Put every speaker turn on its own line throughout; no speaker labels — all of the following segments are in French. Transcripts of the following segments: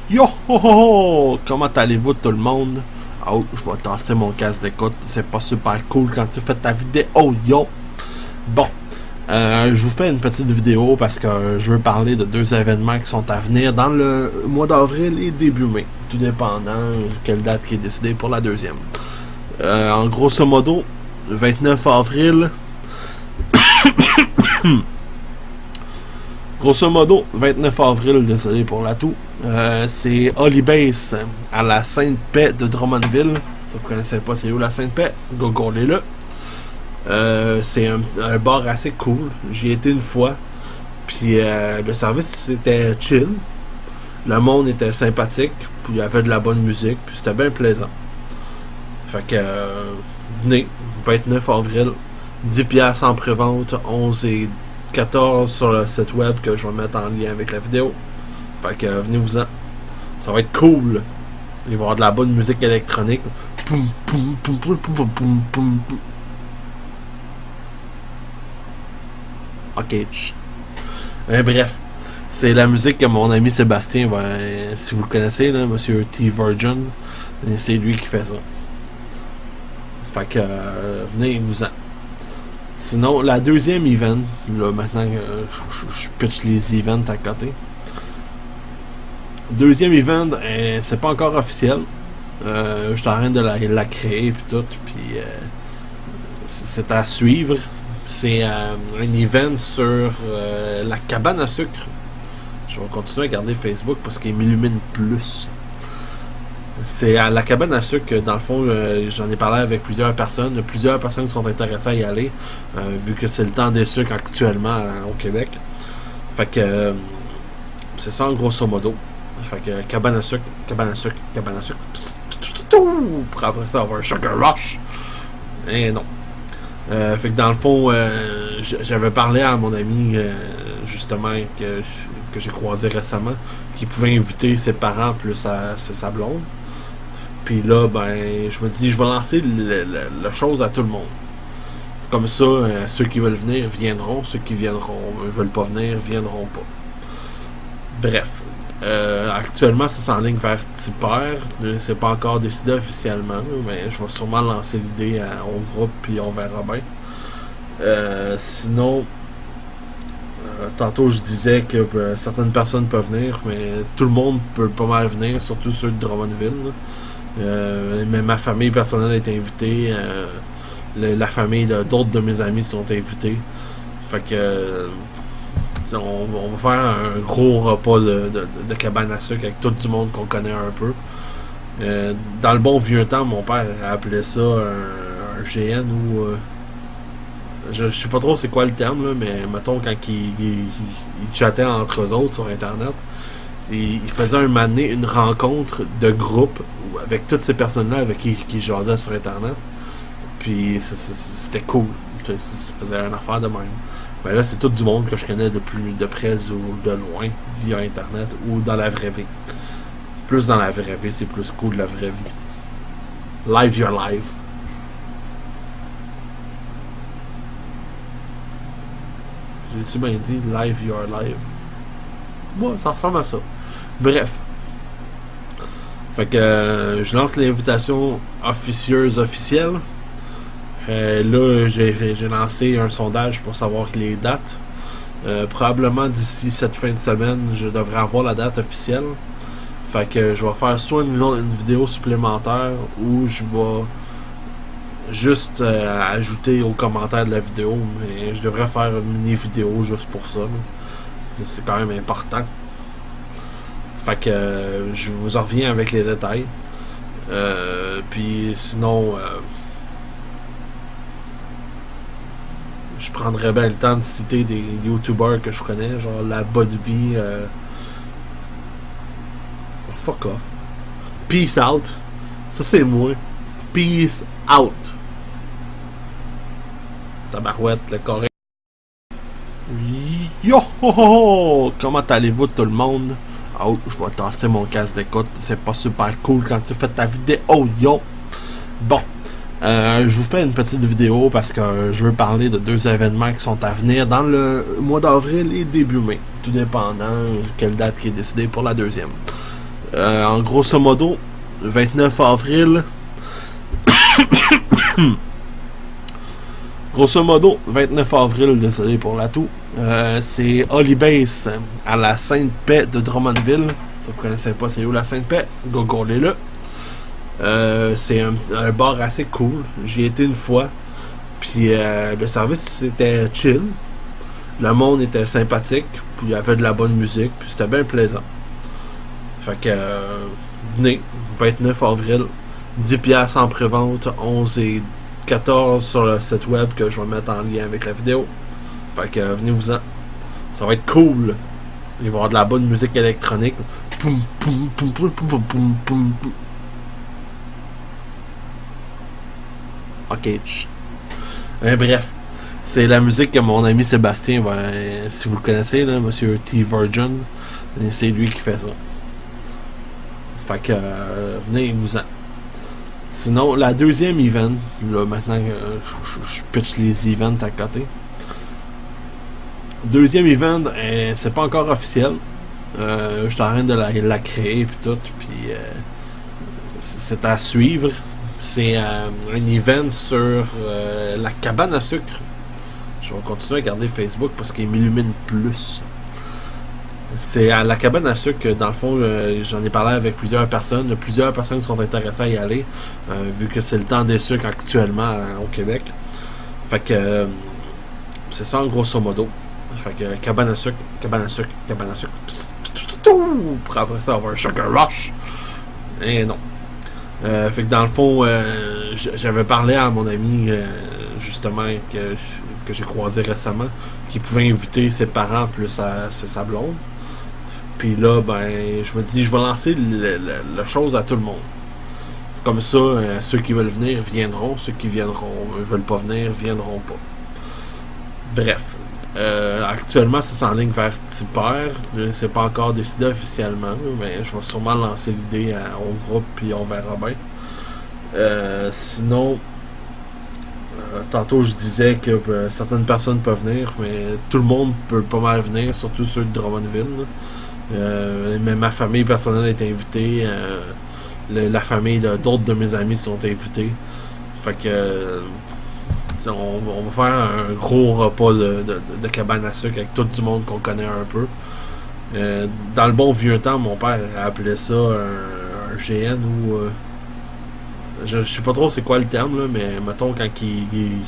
Yo ho ho ho! Comment allez-vous tout le monde? Oh, je vais tasser mon casque d'écoute. C'est pas super cool quand tu fais ta vidéo. Oh yo! Bon, je vous fais une petite vidéo parce que je veux parler de deux événements qui sont à venir dans le mois d'avril et début mai. Tout dépendant quelle date qui est décidée pour la deuxième. En grosso modo, le 29 avril. Grosso modo, 29 avril, désolé pour la toux, c'est Holybase à la Sainte-Paix de Drummondville. Si vous connaissez pas c'est où la Sainte-Paix, googlez-le. C'est un bar assez cool. J'y ai été une fois. Puis le service c'était chill. Le monde était sympathique. Puis il y avait de la bonne musique. Puis c'était bien plaisant. Fait que venez, 29 avril, 10$ en pré-vente, 11 et 14 sur le site web que je vais mettre en lien avec la vidéo. Fait que venez-vous-en. Ça va être cool. Il va y avoir de la bonne musique électronique. Poum, poum, poum, poum, poum, poum, poum, poum. Ok. Bref. C'est la musique que mon ami Sébastien va. Si vous le connaissez, là, Monsieur T. Virgin. C'est lui qui fait ça. Fait que venez-vous-en. Sinon, la deuxième event, là maintenant je pitch les events à côté. Deuxième event, c'est pas encore officiel. Je suis en train de la créer puis tout, puis c'est à suivre. C'est un event sur la cabane à sucre. Je vais continuer à garder Facebook parce qu'il m'illumine plus. C'est à la cabane à sucre, dans le fond, j'en ai parlé avec plusieurs personnes. Plusieurs personnes qui sont intéressées à y aller, vu que c'est le temps des sucres actuellement au Québec. Fait que c'est ça en grosso modo. Fait que cabane à sucre, cabane à sucre, cabane à sucre. Pour après ça avoir un sugar rush. Et non. Fait que dans le fond, j'avais parlé à mon ami justement que j'ai croisé récemment, qui pouvait inviter ses parents plus sa blonde. Puis là, ben, je me dis, je vais lancer la chose à tout le monde. Comme ça, ceux qui veulent venir viendront, ceux qui veulent pas venir viendront pas. Bref, actuellement, ça s'enligne vers Tipper. C'est pas encore décidé officiellement, mais je vais sûrement lancer l'idée au groupe, puis on verra bien. Sinon, tantôt je disais que certaines personnes peuvent venir, mais tout le monde peut pas mal venir, surtout ceux de Drummondville. Mais ma famille personnelle est invitée. La famille d'autres de mes amis sont invités. Fait que on va faire un gros repas de cabane à sucre avec tout du monde qu'on connaît un peu. Dans le bon vieux temps, mon père appelait ça un GN ou je sais pas trop c'est quoi le terme là, mais mettons quand ils chattaient entre eux autres sur internet, il faisait un moment donné une rencontre de groupe avec toutes ces personnes-là avec qui jasaient sur internet. Puis c'était cool. Ça faisait une affaire de même. Ben là, c'est tout du monde que je connais de près ou de loin, via internet ou dans la vraie vie. Plus dans la vraie vie, c'est plus cool la vraie vie. Live your life. J'ai-tu bien dit live your life? Moi, ça ressemble à ça. Bref. Fait que je lance l'invitation officielle. Là, j'ai lancé un sondage pour savoir les dates. Probablement d'ici cette fin de semaine, je devrais avoir la date officielle. Fait que je vais faire soit une vidéo supplémentaire ou je vais juste ajouter aux commentaires de la vidéo. Mais je devrais faire une mini vidéo juste pour ça. C'est quand même important. Fait que je vous en reviens avec les détails. Puis sinon, je prendrais bien le temps de citer des youtubeurs que je connais, genre La Bonne Vie. Fuck off. Peace out. Ça c'est moi. Peace out. Tabarouette, le correct. Yo ho ho ho! Comment allez-vous tout le monde? Oh, je vais tasser mon casque d'écoute. C'est pas super cool quand tu fais ta vidéo. Oh yo! Bon. Je vous fais une petite vidéo parce que je veux parler de 2 événements qui sont à venir dans le mois d'avril et début mai, tout dépendant quelle date qui est décidée pour la deuxième. En grosso modo, 29 avril. Grosso modo, 29 avril, désolé pour la toux, c'est Holybase à la Sainte-Paix de Drummondville. Si vous ne connaissez pas c'est où la Sainte-Paix, googlez-le. C'est un bar assez cool. J'y ai été une fois. Puis le service c'était chill. Le monde était sympathique. Puis il y avait de la bonne musique. Puis c'était bien plaisant. Fait que venez, 29 avril, 10$ en pré-vente, 11 et 14 sur le site web que je vais mettre en lien avec la vidéo. Fait que venez-vous-en. Ça va être cool. Il va y avoir de la bonne musique électronique. Poum, poum, poum, poum, poum, poum, poum. Ok. Bref. C'est la musique que mon ami Sébastien, si vous le connaissez, là, Monsieur T. Virgin, c'est lui qui fait ça. Fait que venez-vous-en. Sinon, la deuxième event, là maintenant je pitch les events à côté. Deuxième event, c'est pas encore officiel. Je suis en train de la créer puis tout, puis c'est à suivre. C'est un event sur la cabane à sucre. Je vais continuer à regarder Facebook parce qu'il m'illumine plus. C'est à la cabane à sucre, dans le fond, j'en ai parlé avec plusieurs personnes. Plusieurs personnes sont intéressées à y aller, vu que c'est le temps des sucres actuellement au Québec. Fait que c'est ça en grosso modo. Fait que cabane à sucre, cabane à sucre, cabane à sucre. Pour après ça, avoir un sugar rush. Et non. Fait que dans le fond, j'avais parlé à mon ami, justement, que j'ai croisé récemment, qui pouvait inviter ses parents plus sa blonde. Puis là, ben, je me dis, je vais lancer la chose à tout le monde. Comme ça, ceux qui veulent venir viendront, ceux qui veulent pas venir viendront pas. Bref, actuellement, ça s'enligne vers Tipper. C'est pas encore décidé officiellement, mais je vais sûrement lancer l'idée au groupe, puis on verra bien. Sinon, tantôt je disais que certaines personnes peuvent venir, mais tout le monde peut pas mal venir, surtout ceux de Drummondville. Mais ma famille personnelle est invitée. La famille d'autres de mes amis sont invités. Fait que on va faire un gros repas de cabane à sucre avec tout du monde qu'on connaît un peu. Dans le bon vieux temps, mon père appelait ça un GN ou je sais pas trop c'est quoi le terme là, mais mettons quand ils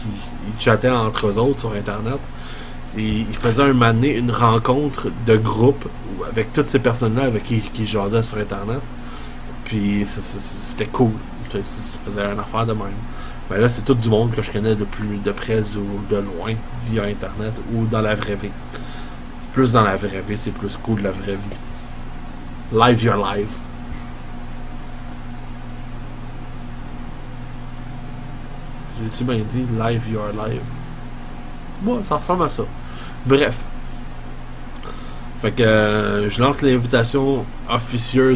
chattaient entre eux autres sur internet, il faisait un moment donné une rencontre de groupe avec toutes ces personnes-là avec qui jasaient sur internet. Puis c'était cool. Ça faisait une affaire de même. Mais là, c'est tout du monde que je connais de près ou de loin via internet ou dans la vraie vie. Plus dans la vraie vie, c'est plus cool de la vraie vie. Live your life. J'ai-tu bien dit live your life? Moi, ça ressemble à ça. Bref. Fait que je lance l'invitation officielle.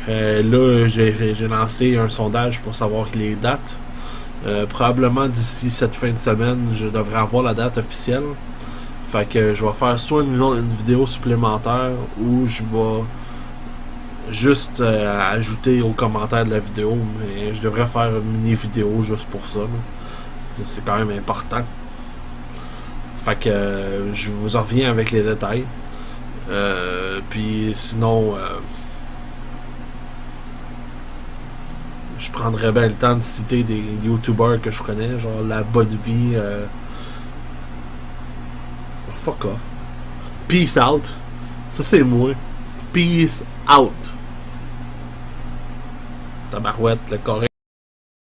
Là, j'ai lancé un sondage pour savoir les dates. Probablement d'ici cette fin de semaine, je devrais avoir la date officielle. Fait que je vais faire soit une vidéo supplémentaire ou je vais juste ajouter aux commentaires de la vidéo. Mais je devrais faire une mini vidéo juste pour ça. C'est quand même important. Fait que je vous en reviens avec les détails. Puis sinon, je prendrais bien le temps de citer des youtubeurs que je connais, genre La Bonne Vie. Fuck off. Peace out. Ça c'est moi. Peace out. Tabarouette, le correct.